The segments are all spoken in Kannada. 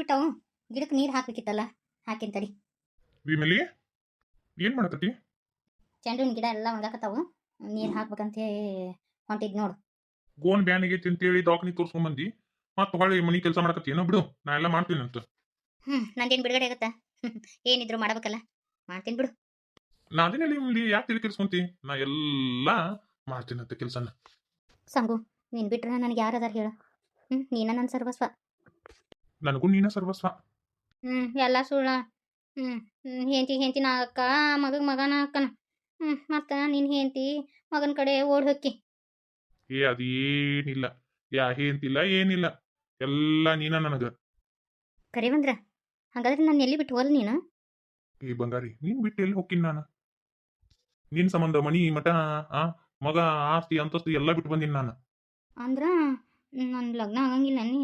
ಬಿಟ್ಟವು. ಗಿಡಕ್ಕೆ ನೀರು ಹಾಕ್ಬೇಕಿತ್ತಲ್ಲ, ಹಾಕಿನ ತಡಿ. ವಿಮಲಿ ಏನ್ ಮಾಡಕತ್ತಿ? ಚೆಂಡಿನ ಗಿಡ ಎಲ್ಲ ಒಣಗಾಕತ್ತಾವು, ನೀರು ಹಾಕ್ಬೇಕಂತ ಹೊಂಟಿದ್ ನೋಡು. ಗೋನ್ ಬ್ಯಾನಿಗೆ ತಿಂತೇಳಿ ದವಾಖಾನಿ ತೋರ್ಸ್ಕೊಂಡ್ ಬಂದಿ, ಮತ್ತ ಹೊಳ್ಳಿ ಮನಿ ಕೆಲಸ ಮಾಡಕತ್ತಿ ಏನೋ ಬಿಡು, ನಾ ಎಲ್ಲ ಮಾಡ್ತೀನಿ ಅಂತ. ನಂದೇನು ಬಿಡುಗಡೆ ಆಗುತ್ತಾ? ಏನಿದ್ರು ಮಾಡ್ಬೇಕಲ್ಲ, ಮಾಡ್ತೀನಿ ಬಿಡು. ನಾ ಅದೇನಲ್ಲಿ ಇಲ್ಲಿ ಯಾಕೆ ತಿಳಿ ಕೆಲ್ಸ್ಕೊಂತಿ? ನಾ ಎಲ್ಲಾ ಮಾಡ್ತೀನಿ ಅಂತ ಕೆಲ್ಸನ. ಸಂಗು, ನೀನು ಬಿಟ್ರೆ ನನಗೆ ಯಾರದಾರ ಹೇಳು? ನೀನ ನನ್ನ ಸರ್ವಸ್ವ. ನನಗೂ ನೀನ ಸರ್ವಸ್ವ. ಎಲ್ಲ ಸುಳ್ಳ. ಹೆಂಡತಿ ನಾ ಅಕ್ಕ, ಮಗನ ಅಕ್ಕನ. ಮತ್ತು ನಿನ್ನ ಹೆಂಡತಿ ಮಗನ ಕಡೆ ಓಡ್ ಹೊಕ್ಕಿ. ಅದೇನಿಲ್ಲ, ಹೇಂತಿಲ್ಲ ಏನಿಲ್ಲ, ಎಲ್ಲ ನೀನ ನನಗ. ಕರೆ ಬಂದ್ರ ಹಾಗಾದ್ರೆ ನಾನು ಎಲ್ಲಿ ಬಿಟ್ಟು ಹೋಲ್ ನೀನು? ಬಂಗಾರಿ, ನೀನ್ ಬಿಟ್ಟು ಎಲ್ಲಿ ಹೋಗ್ತೀನಿ ನಾನು? ನಿನ್ ಸಂಬಂಧ ಮನಿ ಮಠ ಆ ಮಗ ಆಸ್ತಿ ಅಂತಸ್ತು ಎಲ್ಲ ಬಿಟ್ಟು ಬಂದಿನಿ ನಾನು. ಅಂದ್ರ ನನ್ನ ಲಗ್ನ ಆಗಂಗಿಲ್ಲ ನೀ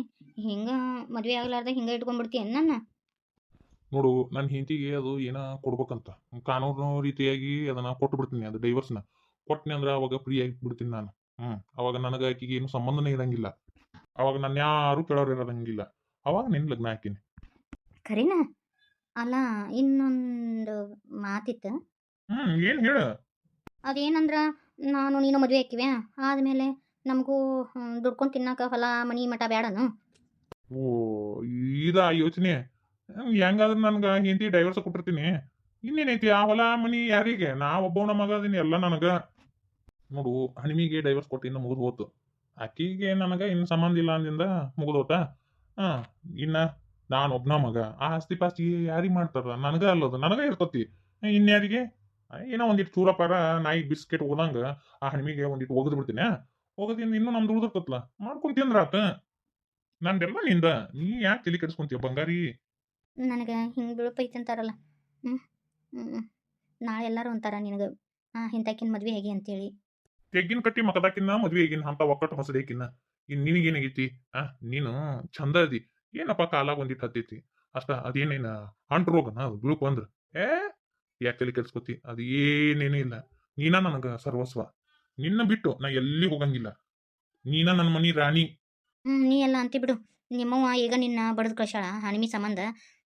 ಹಿಂಗ ಮದ್ವೆ ಆಗ್ಲಾರ್ದ ಹಿಂಗ ಇಟ್ಕೊಂಡ್ಬಿಡ್ತೀಯ ನನ್ನ? ನೋಡು, ನನ್ನ ಹೆಂಡತಿಗೆ ಅದು ಏನ ಕೊಡ್ಬೇಕಂತ ಕಾನೂನು ರೀತಿಯಾಗಿ ಅದನ್ನ ಕೊಟ್ಟು ಬಿಡ್ತೀನಿ. ಅದು ಡೈವರ್ಸ್ನ ಕೊಟ್ಟನಿ ಅಂದ್ರೆ ಅವಾಗ ಫ್ರೀ ಆಗಿ ಬಿಡ್ತೀನಿ ನಾನು. ಅವಾಗ ನನಗ ಆಕಿಗೆ ಏನು ಸಂಬಂಧನೇ ಇರಂಗಿಲ್ಲ. ಅವಾಗ ನನ್ನ ಯಾರು ಕೇಳೋರು ಇರೋದಂಗಿಲ್ಲ. ಅವಾಗ ನಿನ್ ಲಗ್ನ ಹಾಕಿನಿ. ಕರೀನಾ? ಅಲ್ಲ, ಇನ್ನೊಂದು ಮಾತಿತ್ತು. ಏನ್ ಹೇಳ? ಅದೇನಂದ್ರ, ನಾನು ನೀನು ಮದುವೆ ಹಾಕಿವ್ಯಾ, ಆದಮೇಲೆ ನಮಗೂ ದುಡ್ಕೊಂಡು ತಿನ್ನಕ ಹೊಲ ಮನಿ ಮಠ ಬೇಡನು? ಓ, ಇದಾ ಯೋಚನೆ? ಹೆಂಗಾದ್ರೆ ನನ್ಗ ಹೆಂಡತಿ ಡೈವರ್ಸ್ ಕೊಟ್ಟಿರ್ತೀನಿ. ಇನ್ನೇನೈತಿ ಆ ಹೊಲ ಮನಿ ಯಾರಿಗೆ? ನಾ ಒಬ್ಬವನ ಮಗ ಅದೀನಿ, ಎಲ್ಲ ನನಗ. ನೋಡು, ಹಣಿಮಿಗೆ ಡೈವರ್ಸ್ ಕೊಟ್ಟು ಇನ್ನು ಮುಗಿದು ಹೋತು. ಆಕಿಗೆ ನನಗ ಇನ್ನು ಸಂಬಂಧ ಇಲ್ಲ ಅಂದಿಂದ ಮುಗಿದು ಹೋತ. ಇನ್ನ ನಾನು ಒಬ್ನ ಮಗ, ಆ ಆಸ್ತಿ ಪಾಸ್ತಿ ಯಾರಿಗೆ ಮಾಡ್ತಾರ? ನನಗ ಅಲ್ಲದು, ನನಗ ಇರ್ತತಿ. ಇನ್ಯಾರಿಗೆ? ಏನೋ ಒಂದಿಟ್ಟು ಚೂರಪ್ಪಾರ ನಾಯಿ ಬಿಸ್ಕೆಟ್ ಹೋದಂಗ ಆ ಹಣಿಮಿಗೆ ಒಂದಿಟ್ಟು ಒಗದ್ ಬಿಡ್ತೀನಿ. ಹೋಗೋದ್ರಿಂದ ಇನ್ನೂ ನಮ್ದು ಉಳ್ದಿರ್ತತ್ಲ, ಮಾಡ್ಕೊಂಡ್ ತಿಂದ್ರಾತ. ನಂದೆಲ್ಲ ನಿಂದ, ನೀ ಯಾಕೆ ತಲೆ ಕೆಡಿಸ್ಕೊಂತೀಯ ಬಂಗಾರಿ? ನನಗೆ ಹಿಂಗೆ ಬೀಳಪೈತಿ ಅಂತಾರಲ್ಲ. ನಾಳೆ ಎಲ್ಲರೂ ಅಂತಾರ ನಿನಗೆ ಇಂಥಕಿನ ಮದ್ವೆ ಹೇಗೆ ಅಂತೇಳಿ. ತೆಗ್ಗಿನ ಕಟ್ಟಿ ಮಕದಾಕಿನ್ನ ಮದ್ವೆ ಈಗಿನ ಅಂತ ಒಕ್ಕಟ್ಟು ಹೊಸದೇಕಿನ್ನ. ನಿನಗೇನಾಗೈತಿ? ನೀನು ಚಂದ ಅದಿ, ಏನಪ್ಪ ಕಾಲಾಗ ಒಂದಿಟ್ಟು ಹತ್ತೈತಿ ಅಷ್ಟ. ಅದೇನೇನ ಅಂಟು ರೋಗನ ಅದು ಬೀಳ್ಕು ಅಂದ್ರ ಯಾಕೆ ತಲೆ ಕೆಡ್ಸ್ಕೊತಿ? ಅದು ಏನೇನು ಇಲ್ಲ. ನೀನ ನನಗ ಸರ್ವಸ್ವ. ನಿನ್ನ ಬಿಟ್ಟು ನಾ ಎಲ್ಲಿ ಹೋಗಂಗಿಲ್ಲ. ನೀನ ನನ್ನ ಮನಿ ರಾಣಿ. ನೀ ಎಲ್ಲ ಅಂತಿ ಬಿಡು. ನಿಮ್ಮವ್ವ ಈಗ ನಿನ್ನ ಬಡದ್ ಕಳ್ಸಾಳ ಹಣಿಮಿ ಸಂಬಂಧ,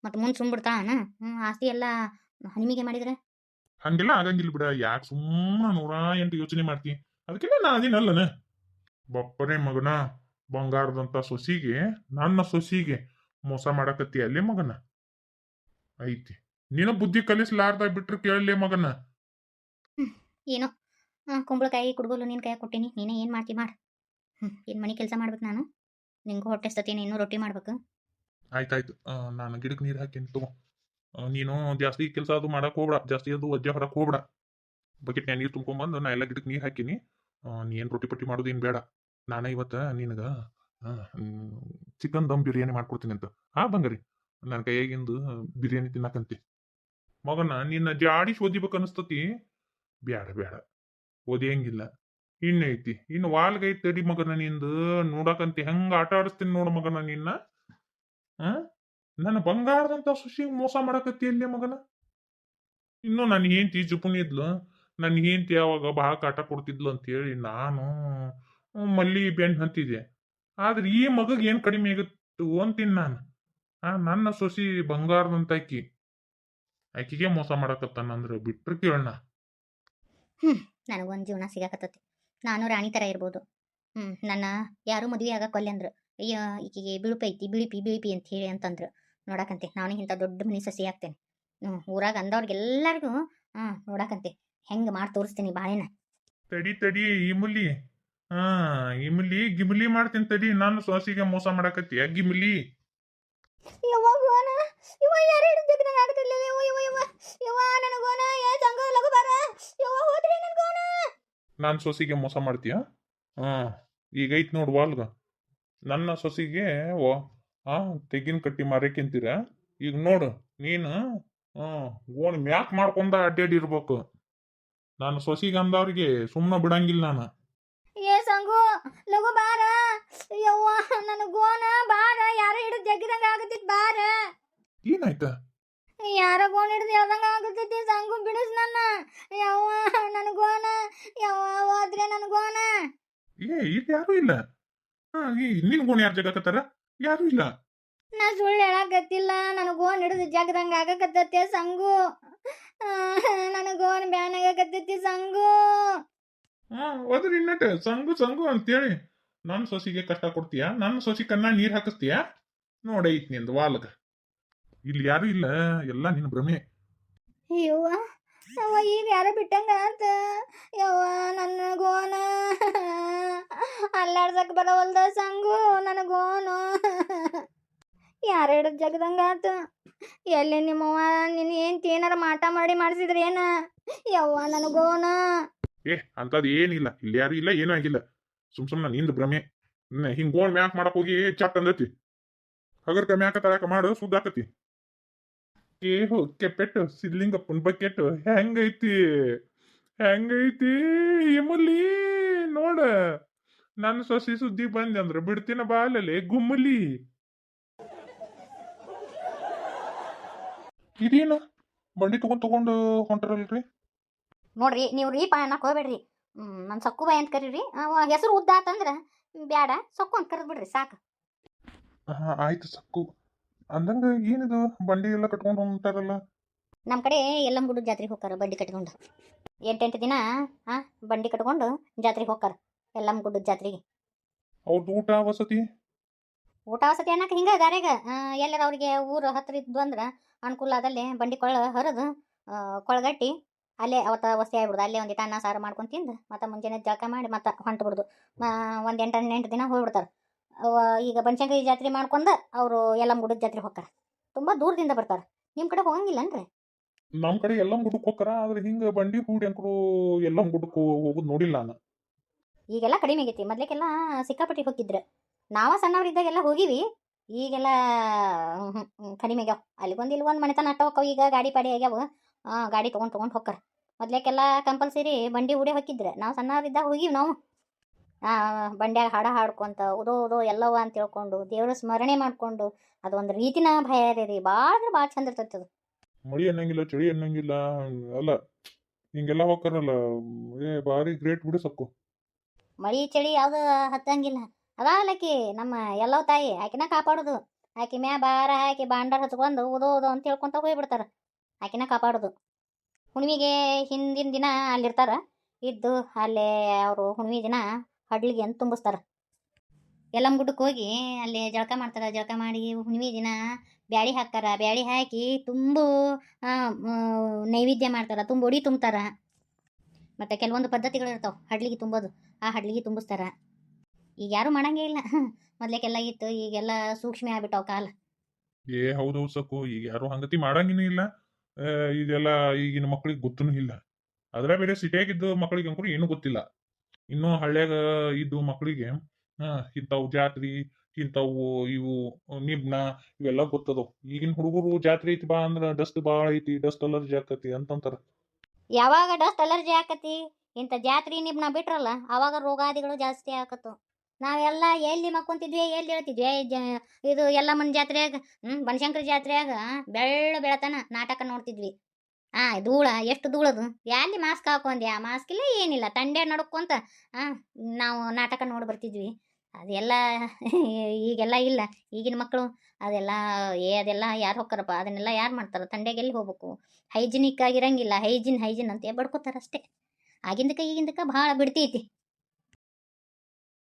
ಮತ್ತೆ ಮುಂದೆ ಸುಮ್ಬಿಡ್ತಾಳ. ಆಸ್ತಿ ಎಲ್ಲ ಹಣಿಮಿಗೆ ಮಾಡಿದ್ರೆ ಹಂಗೆಲ್ಲ ಆಗಂಗಿಲ್ಲ ಬಿಡ. ಯಾಕೆ ಸುಮ್ಮನೆ 108 ಯೋಚನೆ ಮಾಡ್ತಿ? ಅದಕ್ಕೆಲ್ಲ ನಾ ಅದಿನಲ್ಲನ. ಬಪ್ಪರೆ ಮಗನ, ಬಂಗಾರದಂತ ಸೊಸಿಗೆ, ನನ್ನ ಸೊಸಿಗೆ ಮೋಸ ಮಾಡಕತ್ತಿ ಅಲ್ಲೇ ಮಗನ. ಐತಿ ನೀನು ಬುದ್ಧಿ ಕಲಿಸ್ಲಾರ್ದ ಬಿಟ್ರೆ ಕೇಳಲೇ ಮಗನ. ಏನೋ ಕುಂಬಳಕಾಯಿ ಕುಡ್ಗೋಲು ನಿನ್ನ ಕೈ ಕೊಟ್ಟೀನಿ, ನೀನೇ ಏನು ಮಾಡ್ತಿ ಮಾಡು. ಏನು ಮನೆ ಕೆಲಸ ಮಾಡ್ಬೇಕು ನಾನು? ನಿಂಗೂ ಹೊಟ್ಟೆ ಸತೀನಿ, ಇನ್ನೂ ರೊಟ್ಟಿ ಮಾಡ್ಬೇಕು. ಆಯ್ತಾಯ್ತು, ನಾನು ಗಿಡಕ್ಕೆ ನೀರು ಹಾಕೀನಿ ತಗೋ. ನೀನು ಜಾಸ್ತಿ ಕೆಲಸ ಅದು ಮಾಡಕ್ ಹೋಗ್ಬೇಡ, ಜಾಸ್ತಿ ಅದು ವಜ್ಜೆ ಹೊರಕ್ ಹೋಗ್ಬೇಡ. ಬಕೆಟ್ ನೀರು ತುಂಬ್ಕೊಂಬಂದು ನಾ ಎಲ್ಲ ಗಿಡಕ್ಕೆ ನೀರು ಹಾಕೀನಿ. ನೀ ಏನು ರೊಟ್ಟಿ ಪಟ್ಟಿ ಮಾಡೋದು ಏನು ಬೇಡ. ನಾನೇ ಇವತ್ತು ನಿನಗ ಚಿಕನ್ ದಮ್ ಬಿರಿಯಾನಿ ಮಾಡ್ಕೊಡ್ತೀನಿ ಅಂತ. ಬಂಗಾರಿ, ನನ್ನ ಕೈಯಾಗಿಂದು ಬಿರಿಯಾನಿ ತಿನ್ನಕಂತಿ. ಮಗನ ನಿನ್ನ ಜಾಡಿಸಿ ಓದಿಬೇಕು ಅನಿಸ್ತತಿ. ಬ್ಯಾಡ ಬ್ಯಾಡ, ಓದಿಯಂಗಿಲ್ಲ. ಇನ್ನೈತಿ ಇನ್ನು ವಾಲ್ಗೈತಿ ತಡಿ ಮಗನ ನಿಂದು. ನೋಡಕಂತಿ ಹೆಂಗ ಆಟ ಆಡಿಸ್ತೀನಿ ನೋಡು ಮಗನ ನಿನ್ನ. ನನ್ನ ಬಂಗಾರದಂತ ಸುಶಿ ಮೋಸ ಮಾಡಕತ್ತಿ ಅಲ್ಲೇ ಮಗನ. ಇನ್ನು ನನ್ನ ಹೆಂಡತಿ ಜುಪುನಿ ಇದ್ಲು. ನನ್ನ ಹೆಂಡತಿ ಅವಾಗ ಬಹಳ ಕಾಟ ಕೊಡ್ತಿದ್ಲು ಅಂತ ಹೇಳಿ ನಾನು ಮಲ್ಲಿ ಬೆನ್ ಹಂತಿದ್ದೆ. ಆದ್ರೆ ಈ ಮಗಗ್ ಏನ್ ಕಡಿಮೆ ಆಗತ್ತು ಅಂತೀನಿ ನಾನು. ನನ್ನ ಸೊಸಿ ಬಂಗಾರದಂತ ಆಕಿಗೆ ಮೋಸ ಮಾಡಕತ್ತಾನಂದ್ರ ಬಿಟ್ರೆ ಕೇಳಣ. ನನಗೊಂದು ಜೀವನ ಸಿಗಾಕತ್ತತಿ. ನಾನು ರಾಣಿ ಥರ ಇರ್ಬೋದು. ನನ್ನ ಯಾರು ಮದುವೆ ಆಗಕ್ಕೊಲ್ಲೆ ಅಂದ್ರು. ಅಯ್ಯ ಈಕಿಗೆ ಬಿಳುಪೈತಿ, ಬಿಳಿಪಿ ಅಂತ ಹೇಳಿ ಅಂತಂದ್ರು. ನೋಡಕಂತೆ ನಾನು ಇಂಥ ದೊಡ್ಡ ಮನೆ ಸಸಿ ಆಗ್ತೇನೆ. ಊರಾಗ ಅಂದವ್ರಿಗೆಲ್ಲರಿಗೂ ನೋಡಕಂತೆ ಹೆಂಗೆ ಮಾಡಿ ತೋರಿಸ್ತೀನಿ ಬಾಳೆನ. ತಡಿ ಇಮುಲಿ. ಇಮುಲಿ ಗಿಮ್ಲಿ ಮಾಡ್ತೀನಿ ತಡಿ. ನಾನು ಸೊಸಿಗೆ ಮೋಸ ಮಾಡಕತ್ತಿ ಗಿಮ್ಲಿ. ನಾನು ಸೊಸಿಗೆ ಮೋಸ ಮಾಡ್ತೀಯ? ಈಗ ಐತ್ ನೋಡು ವಾಲ್ಗ. ನನ್ನ ಸೊಸಿಗೆ ತೆಗಿನ ಕಟ್ಟಿ ಮಾರಕ್ಕಿಂತೀರ. ಈಗ ನೋಡು ನೀನು ಓಣ್ ಮ್ಯಾಕ್ ಮಾಡ್ಕೊಂಡ ಅಡ್ಡಾಡಿರ್ಬೇಕು. ನಾನು ಸೊಸಿಗೆ ಅಂದವ್ರಿಗೆ ಸುಮ್ಮನೆ ಬಿಡಂಗಿಲ್ಲ ನಾನು. ಸಂಗು ಲಗು ಬಾರ, ಯವ್ವ ನನ್ನ ಗೋನ ಬಾರ, ಯಾರ ಹಿಡಿದು ಜಗ್ಗಿದಂಗ ಆಗತ್ತಿತ್ ಬಾರ. ಏನಾಯ್ತ? ಯಾರ ಗೋನ್ ಹಿಡಿದು ಹೇಳ್ದಂಗ ಆಗತೈತಿ ಸಂಗು, ಬಿಡಿಸ್ ನನ್ನ. ಯವ್ವ ನನ್ನ ಗೋನ, ಯವ್ವ ಹೋದ್ರೆ ನನ್ನ ಗೋನ. ಇಲ್ಲಿ ಯಾರು ಇಲ್ಲ. ನಿನ್ ಗೋಣ ಯಾರು ಜಗಕತ್ತಾರ? ಯಾರು ಇಲ್ಲ. ನಾ ಸುಳ್ಳು ಹೇಳಕತ್ತಿಲ್ಲ. ನನಗೆ ಗೋನ್ ಹಿಡಿದು ಜಗದಂಗೆ ಆಗಕತ್ತೈತೆ ಸಂಗು. ನನಗೆ ಗೋನ್ ಬ್ಯಾನ್ ಆಗಕತ್ತೈತಿ ಸಂಗು. ಹೋದ್ರಿ ಇನ್ನಟ್ ಸಂಗು ಸಂಗು ಅಂತೇಳಿ ನನ್ನ ಸೊಸಿಗೆ ಕಷ್ಟ ಕೊಡ್ತೀಯಾ? ನನ್ನ ಸೊಸಿ ಕನ್ನ ನೀರ್ ಹಾಕಿಸ್ತೀಯಾ? ನೋಡೈತ್ ನಿಂದು ವಾಲ್ಗ. ಇಲ್ಲಿ ಯಾರು ಇಲ್ಲ, ಎಲ್ಲ ನಿನ್ನ ಭ್ರಮೆ. ಯವ್ವ ಯವ್ವ ಈಗ ಯಾರೋ ಬಿಟ್ಟಂಗ ಆತ. ಯವ್ವ ನನ್ನ ಗೋನ ಅಲ್ಲಾಡ್ಸಕ್ ಬರವಲ್ದ ಸಂಗು. ನನ್ನ ಗೋನು ಯಾರು ಹಿಡಿದು ಜಗದಂಗ ಆತ. ಎಲ್ಲಿ ನಿಮ್ಮವ್ವ ನಿನ್ನ ಏನ್ತಿ ಏನಾರ ಮಾಟ ಮಾಡಿ ಮಾಡಿಸಿದ್ರೆ ಏನ? ಯವ್ವ ನನ್ನ ಗೋನ. ಅಂತದ್ ಏನಿಲ್ಲ, ಇಲ್ಲಿ ಯಾರು ಇಲ್ಲ, ಏನೂ ಆಗಿಲ್ಲ. ಸುಮ್ನ ನಿಂದ ಭ್ರಮೆ. ಹಿಂಗ್ ಗೋಣ್ ಮ್ಯಾಕ್ ಮಾಡಕ್ ಹೋಗಿ ಚಟ್ ಅಂದತಿ. ಹಗರ್ಕ ಮ್ಯಾಕ ತಳಕ ಮಾಡು ಸುದ್ದಾಕತಿ. ಕೆಪ್ಪೆಟ್ಟು ಸಿದ್ಲಿಂಗಪ್ಪನ್ ಬಕೆಟ್ ಹೆಂಗೈತಿ ಹೆಂಗೈತಿ ಎಮಲಿ ನೋಡ. ನನ್ನ ಸೊಸಿ ಸುದ್ದಿ ಬಂದೆ ಅಂದ್ರ ಬಿಡ್ತಿನ ಬಾಲಲೆ ಗುಮ್ಮಲಿ. ಇದೇನು ಬಂಡಿ ತಗೊಂಡು ಹೊಂಟಾರಲ್ರಿ? ನೋಡ್ರಿ ನೀವು ರೀಪ ಅನ್ನಕ್ಕೆ ಹೋಗ್ಬೇಡ್ರಿ. ನನ್ನ ಸಕ್ಕು ಬಾಯಿ ಅಂತ ಕರೀರಿ. ಹೆಸರು ಉದ್ದ ಆತಂದ್ರೆ ಬ್ಯಾಡ, ಸಕ್ಕು ಅಂತ ಕರೆದು ಬಿಡ್ರಿ ಸಾಕು. ಆಯ್ತು ಸಕ್ಕು ಅಂದಂಗ ಏನಿದು ಬಂಡಿ ಎಲ್ಲ ಕಟ್ಕೊಂಡು ಹೊಂಟಾರಲ್ಲ? ನಮ್ಮ ಕಡೆ ಎಲ್ಲಮ್ಮ ಜಾತ್ರೆಗೆ ಹೋಗ್ತಾರ ಬಂಡಿ ಕಟ್ಕೊಂಡು. 8 ದಿನ ಬಂಡಿ ಕಟ್ಕೊಂಡು ಜಾತ್ರೆಗೆ ಹೋಗ್ತಾರ ಎಲ್ಲಮ್ಮ ಗುಡ್ಡದ ಜಾತ್ರೆಗೆ. ಅವ್ರದ್ದು ಊಟ ವಸತಿ ಅನ್ನಕ್ಕೆ ಹಿಂಗೆ ದಾರ್ಯಾಗ ಎಲ್ಲರ ಅವ್ರಿಗೆ ಊರು ಹತ್ರ ಇದ್ದು ಅಂದ್ರೆ ಅನುಕೂಲ ಅದಲ್ಲೇ ಬಂಡಿ ಹರಿದು ಕೊಳಗಟ್ಟಿ ಅಲ್ಲೇ ಅವತ್ತ ವಸ್ತಿ ಆಗ್ಬಿಡ್ದು. ಅಲ್ಲೇ ಒಂದಿಟ್ಟು ಅನ್ನ ಸಾರು ಮಾಡ್ಕೊಂಡು ತಿಂದು ಮತ್ತೆ ಮುಂಜಾನೆ ಜಳಕ ಮಾಡಿ ಮತ್ತೆ ಹೊಂಟು ಬಿಡ್ದು. ಒಂದು 8 ದಿನ ಹೋಗ್ಬಿಡ್ತಾರೆ. ಈಗ ಬನಶಂಕರಿ ಜಾತ್ರೆ ಮಾಡ್ಕೊಂಡು ಅವರು ಎಲ್ಲಮ್ಮ ಗುಡ್ಡದ ಜಾತ್ರೆಗೆ ಹೋಗ್ತಾರೆ. ತುಂಬ ದೂರದಿಂದ ಬರ್ತಾರೆ. ನಿಮ್ಮ ಕಡೆ ಹೋಗಂಗಿಲ್ಲನ್ರಿ? ನಮ್ಮ ಕಡೆ ಎಲ್ಲಮ್ಮ ಗುಡ್ಡಕ್ಕೆ ಹೋಗ್ತಾರ, ಆದ್ರೆ ಹಿಂಗೆ ಬಂಡಿ ಹೂಡಿ ಅಂಕರು ಎಲ್ಲಮ್ಮ ಗುಡ್ಡಕ್ಕೆ ಹೋಗೋದು ನೋಡಿಲ್ಲ ನಾನು. ಈಗೆಲ್ಲ ಕಡಿಮೆ ಆಗೈತಿ. ಮೊದ್ಲೇಕೆಲ್ಲ ಸಿಕ್ಕಾಪಟ್ಟಿ ಹೋಗಿದ್ರೆ ನಾವ ಸಣ್ಣವ್ರಿದ್ದಾಗೆಲ್ಲ ಹೋಗಿವಿ. ಈಗೆಲ್ಲ ಕಡಿಮೆ ಆಗ್ಯಾವ. ಅಲ್ಲಿಗೊಂದು ಇಲ್ಲಿಗೊಂದು ಮನೆತನ ಅಟ್ಟ ಹೋಕ್ಕವು. ಈಗ ಗಾಡಿ ಪಾಡಿ ಆಗ್ಯಾವ. ಗಾಡಿ ತೊಗೊಂಡು ಹೋಗ್ತಾರೆ. ಮೊದ್ಲೇಕೆಲ್ಲ ಕಂಪಲ್ಸರಿ ಬಂಡಿ ಹೂಡೆ ಹೋಗಿದ್ರೆ ನಾವು ಸಣ್ಣವ್ರಿದ್ದಾಗ ಹೋಗಿವಿ. ನಾವು ಬಂಡ್ಯಾಗ ಹಾಡ ಹಾಡ್ಕೊಂತ ಉದೋ ಎಲ್ಲವ ಅಂತ ಹೇಳ್ಕೊಂಡು ದೇವ್ರ ಸ್ಮರಣೆ ಮಾಡ್ಕೊಂಡು ಅದೊಂದು ರೀತಿನ ಭಯ ರೀ. ಭಾಳ ಭಾಳ ಚಂದ ಇರ್ತೈತಿ ಅದು. ಮಳಿ ಅನ್ನಂಗಿಲ್ಲ, ಚಳಿ ಅನ್ನಂಗಿಲ್ಲ, ಅಲ್ಲ ಹಿಂಗೆಲ್ಲ ಹೋಗ್ತಾರಲ್ಲ. ಭಾರಿ ಗ್ರೇಟ್ ಬಿಡು ಸಕ್ಕು. ಮಳಿ ಚಳಿ ಯಾವ್ದು ಹತ್ತಂಗಿಲ್ಲ. ಅದಾಲಕ್ಕಿ ನಮ್ಮ ಎಲ್ಲವ ತಾಯಿ, ಆಕಿನ ಕಾಪಾಡೋದು. ಆಕಿ ಮ್ಯಾ ಬಾರ ಹಾಕಿ ಬಾಂಡಾರ ಹಚ್ಕೊಂಡು ಉದೋ ಅಂತ ಹೇಳ್ಕೊಂತ ಹೋಗ್ಬಿಡ್ತಾರ. ಆಕಿನ ಕಾಪಾಡೋದು. ಹುಣ್ಣಿಮೆಗೆ ಹಿಂದಿನ ದಿನ ಅಲ್ಲಿರ್ತಾರ ಇದ್ದು. ಅಲ್ಲೇ ಅವರು ಹುಣ್ಣಿಮೆ ದಿನ ಹಡ್ಲಿಗೆ ಅಂತ ತುಂಬಿಸ್ತಾರ. ಎಲ್ಲಮ್ಮ ಗುಡ್ಡಕ್ಕೆ ಹೋಗಿ ಅಲ್ಲಿ ಜಳಕ ಮಾಡ್ತಾರೆ. ಜಳಕ ಮಾಡಿ ಹುಣ್ಣಿಮೆ ದಿನ ಬ್ಯಾಳಿ ಹಾಕ್ತಾರ. ಬ್ಯಾಳಿ ಹಾಕಿ ತುಂಬು ನೈವೇದ್ಯ ಮಾಡ್ತಾರ. ತುಂಬೊಡಿ ತುಂಬ್ತಾರ. ಮತ್ತು ಕೆಲವೊಂದು ಪದ್ಧತಿಗಳು ಇರ್ತಾವೆ ಹಡ್ಲಿಗೆ ತುಂಬೋದು. ಆ ಹಡ್ಲಿಗೆ ತುಂಬಿಸ್ತಾರ. ಈಗ ಯಾರು ಮಾಡಂಗೇ ಇಲ್ಲ. ಮೊದ್ಲೇಕೆಲ್ಲ ಇತ್ತು, ಈಗೆಲ್ಲ ಸೂಕ್ಷ್ಮ ಆಗ್ಬಿಟ್ಟವು ಕಾಲ. ಹೌದು ಸಕ್ಕು, ಈಗ ಯಾರು ಹಂಗತಿ ಮಾಡಂಗಿನೂ ಇಲ್ಲ. ಇದೆಲ್ಲ ಈಗಿನ ಮಕ್ಳಿಗೆ ಗೊತ್ತೂ ಇಲ್ಲ. ಅದ್ರ ಬೇರೆ ಸಿಟಿಯಾಗಿದ್ದು ಮಕ್ಳಿಗೆ ಅಂಕರು ಏನೂ ಗೊತ್ತಿಲ್ಲ. ಇನ್ನು ಹಳ್ಳ್ಯಾಗ ಇದ್ದು ಮಕ್ಳಿಗೆ ಇಂಥವು ಜಾತ್ರಿ, ಇಂಥವು ಇವು ನಿಬ್ನ ಇವೆಲ್ಲ ಗೊತ್ತದವು. ಈಗಿನ ಹುಡುಗರು ಜಾತ್ರೆ ಐತಿ ಬಾ ಅಂದ್ರ ಡಸ್ಟ್ ಭಾಳ ಐತಿ, ಡಸ್ಟ್ ಅಲರ್ಜಿ ಆಕತಿ ಅಂತಂತಾರ. ಯಾವಾಗ ಡಸ್ಟ್ ಅಲರ್ಜಿ ಆಕತಿ ಇಂಥ ಜಾತ್ರೆ ನಿಬ್ನ ಬಿಟ್ರಲ್ಲ ಅವಾಗ ರೋಗಾದಿಗಳು ಜಾಸ್ತಿ ಆಕತ್ತು. ನಾವೆಲ್ಲ ಎಲ್ಲಿ ಮಕ್ಕೊಂತಿದ್ವಿ, ಎಲ್ಲಿ ಹೇಳ್ತಿದ್ವಿ. ಇದು ಎಲ್ಲಮ್ಮನ ಜಾತ್ರೆಯಾಗ ಬನಶಂಕರಿ ಜಾತ್ರೆಯಾಗ ಬೆಳತನ ನಾಟಕ ನೋಡ್ತಿದ್ವಿ. ಧೂಳ ಎಷ್ಟು ಧೂಳದು. ಎಲ್ಲಿ ಮಾಸ್ಕ್ ಹಾಕೊಂಡ್ಯ? ಮಾಸ್ಕ್ ಇಲ್ಲ ಏನಿಲ್ಲ, ತಂಡೆ ನಡ್ಕೊಂತ ನಾವು ನಾಟಕ ನೋಡಿ ಬರ್ತಿದ್ವಿ. ಅದೆಲ್ಲ ಈಗೆಲ್ಲ ಇಲ್ಲ. ಈಗಿನ ಮಕ್ಕಳು ಅದೆಲ್ಲ ಯಾರು ಹೋಗ್ತಾರಪ್ಪ? ಅದನ್ನೆಲ್ಲ ಯಾರು ಮಾಡ್ತಾರೆ? ತಂಡೆಗೆ ಎಲ್ಲಿ ಹೋಗ್ಬೇಕು? ಹೈಜಿನಿಕ್ ಆಗಿರಂಗಿಲ್ಲ. ಹೈಜಿನ್ ಅಂತ ಬಡ್ಕೋತಾರ ಅಷ್ಟೇ. ಆಗಿಂದಕ್ಕೆ ಈಗಿಂದಕ್ಕೆ ಭಾಳ ಬಿಡ್ತೈತಿ.